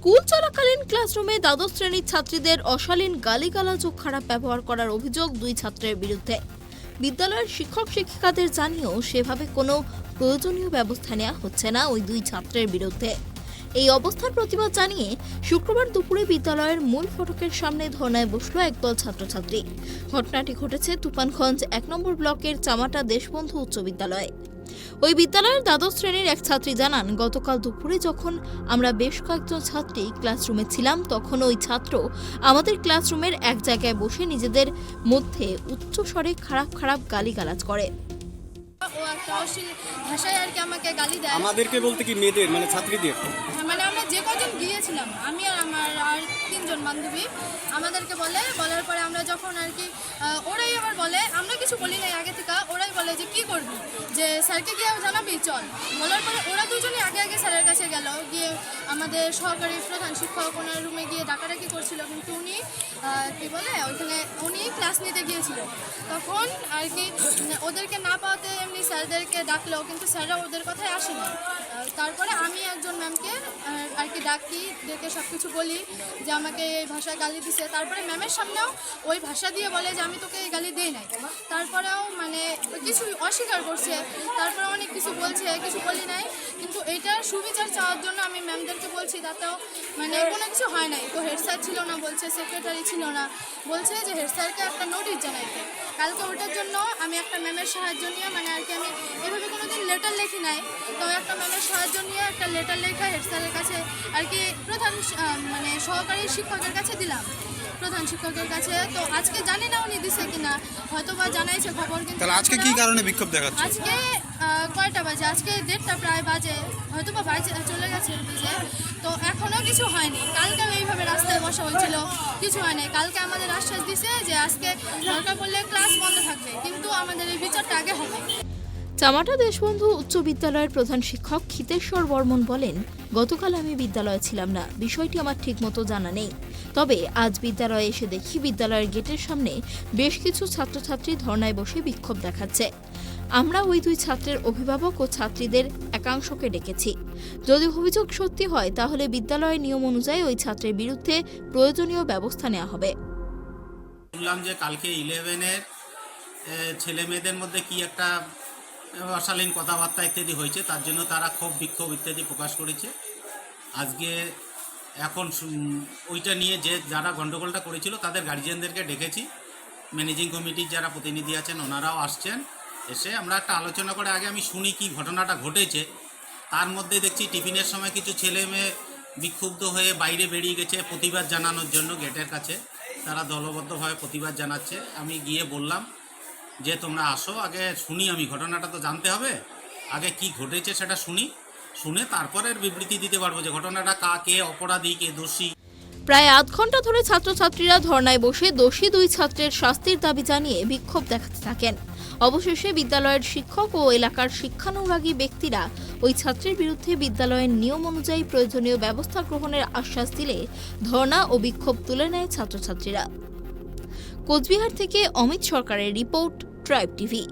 School চলাকালীন ক্লাসরুমে দ্বাদশ শ্রেণীর ছাত্রীদের অশালীন গালিগালাজ ও খারাপ ব্যবহার করার অভিযোগ দুই ছাত্রের বিরুদ্ধে। বিদ্যালয়ের শিক্ষক শিক্ষিকাদের জানিয়েও সেভাবে কোনো প্রয়োজনীয় ব্যবস্থা নেওয়া হচ্ছে না ওই দুই ছাত্রের বিরুদ্ধে। এই অবস্থার প্রতিবাদ জানিয়ে শুক্রবার দুপুরে বিদ্যালয়ের মূল ফটকের সামনে ধর্নায় বসলো একদল ছাত্রছাত্রী। ঘটনাটি ঘটেছে তুফানগঞ্জ ১ নম্বর ব্লকের চামাটা দেশবন্ধু উচ্চ বিদ্যালয়ে। ওই বিদ্যালয়ের দ্বাদশ শ্রেণীর এক ছাত্রী জানান, গতকাল দুপুরে যখন আমরা বেশ কয়েকজন ছাত্রী ক্লাসরুমে ছিলাম, তখন ওই ছাত্র আমাদের ক্লাসরুমের এক জায়গায় বসে নিজেদের মধ্যে উচ্চস্বরে খারাপ গালিগালাজ করে। ও একটা অশ্লীল ভাষায় আর কি আমাকে গালি দেয়। আমাদেরকে বলতে কি মেয়েদের মানে ছাত্রীদের? মানে আমরা যে কজন গিয়েছিলাম, আমি আর আমার আর 3 জন বান্ধবী, আমাদেরকে বলার পরে আমরা যখন আর কি ওরাই আবার বলে, আমরা কিছু বলি নাই আগে থেকে, ওরাই বলে যে কি করবি, যে স্যারকে গিয়ে জানাবি চল। বলার পরে ওরা দুজনে আগে স্যারের কাছে গেল, গিয়ে আমাদের সহকারী প্রধান শিক্ষক ওনার রুমে গিয়ে ডাকাডাকি করছিল, কিন্তু উনি কি বলে ওইখানে উনি ক্লাস নিতে গিয়েছিল। তখন আর কি ওদেরকে না পাওয়াতে এমনি স্যারদেরকে ডাকলো, কিন্তু স্যাররা ওদের কথায় আসেনি। তারপরে আমি একজন ম্যামকে আর কি ডেকে সব কিছু বলি যে আমাকে এই ভাষায় গালি দিছে। তারপরে ম্যামের সামনেও ওই ভাষা দিয়ে বলে যে আমি তোকে এই গালি দিই নাই। তারপরেও মানে কিছু অস্বীকার করছে, তারপরে অনেক কিছু বলছে, কিছু বলি নাই। কিন্তু এইটার সুবিচার চাওয়ার জন্য আমি ম্যামদেরকে বলছি, তাতেও মানে কোনো কিছু হয় নাই। তো হেড স্যার ছিল না, বলছে সেক্রেটারি ছিল না, বলছে যে হেড স্যারকে একটা নোটিশ জানাইতে। কালকে ওটার জন্য আমি একটা ম্যামের সাহায্য নিয়ে মানে আর কি আমি এভাবে কোনোদিন লেটার লেখি নাই, তো একটা ম্যামের সাহায্য নিয়ে একটা লেটার লেখা হেড স্যারের কাছে আর কি প্রধান মানে সহকারী শিক্ষকের কাছে দিলাম, প্রধান শিক্ষকের কাছে। তো আজকে জানি না উনি দিছে কিনা, হয়তো বা জানাইছে খবর। কিন্তু তাহলে আজকে কি কারণে বিক্ষোভ দেখাচ্ছে? আজকে কয়টা বাজে? আজকে 1:30 প্রায় বাজে, হয়তো বা বাইরে চলে গেছে বুঝে। তো এখনও কিছু হয়নি। কালকেও এইভাবে রাস্তায় বসা হয়েছিল, কিছু হয়নি। কালকে আমাদের আশ্বাস দিছে যে আজকে দরকার পড়লে ক্লাস বন্ধ থাকবে, কিন্তু আমাদের এই বিচারটা আগে হবে। চামাটা দেশবন্ধু উচ্চ বিদ্যালয়ের প্রধান শিক্ষক ক্ষিতেশ্বর বর্মন বলেন, গতকাল আমি বিদ্যালয়ে ছিলাম না, বিষয়টি আমার ঠিকমতো জানা নেই। তবে আজ বিদ্যালয়ে এসে দেখি বিদ্যালয়ের গেটের সামনে বেশ কিছু ছাত্রছাত্রী ধর্নায় বসে বিক্ষোভ দেখাচ্ছে। আমরা ওই দুই ছাত্রের অভিভাবক ও ছাত্রীদের একাংশকে ডেকেছি। যদি অভিযোগ সত্যি হয় তাহলে বিদ্যালয়ের নিয়ম অনুযায়ী ওই ছাত্রের বিরুদ্ধে প্রয়োজনীয় ব্যবস্থা নেওয়া হবে। শুনলাম যে কালকে 11-এর ছেলে মেয়েদের মধ্যে কি একটা অশালীন কথাবার্তা ইত্যাদি হয়েছে, তার জন্য তারা ক্ষোভ বিক্ষোভ ইত্যাদি প্রকাশ করেছে। আজকে এখন ওইটা নিয়ে যে যারা গণ্ডগোলটা করেছিল তাদের গার্জিয়ানদেরকে ডেকেছি। ম্যানেজিং কমিটির যারা প্রতিনিধি আছেন ওনারাও আসছেন, এসে আমরা একটা আলোচনা করে আগে আমি শুনি কি ঘটনাটা ঘটেছে। তার মধ্যে দেখছি টিফিনের সময় কিছু ছেলে মেয়ে বিক্ষুব্ধ হয়ে বাইরে বেরিয়ে গেছে প্রতিবাদ জানানোর জন্য। গেটের কাছে তারা দলবদ্ধভাবে প্রতিবাদ জানাচ্ছে। আমি গিয়ে বললাম যে তোমরা আসো, আগে শুনি, আমি ঘটনাটা তো জানতে হবে, আগে কি ঘটেছে সেটা শুনে তারপরে বিবৃতি দিতে পারবো যে ঘটনাটা কে অপরাধী, কে দোষী। প্রায় আধ ঘন্টা ধরে ছাত্রছাত্রীরা ধর্নায় বসে দোষী দুই ছাত্রের শাস্তির দাবি জানিয়ে বিক্ষোভ দেখাতে থাকেন। অবশেষে বিদ্যালয়ের শিক্ষক ও এলাকার শিক্ষানুরাগী ব্যক্তিরা ওই ছাত্রের বিরুদ্ধে বিদ্যালয়ের নিয়ম অনুযায়ী প্রয়োজনীয় ব্যবস্থা গ্রহণের আশ্বাস দিলে ধর্না ও বিক্ষোভ তুলে নেয় ছাত্রছাত্রীরা। কোচবিহার থেকে অমিত সরকারের রিপোর্ট, ট্রাইব টিভি।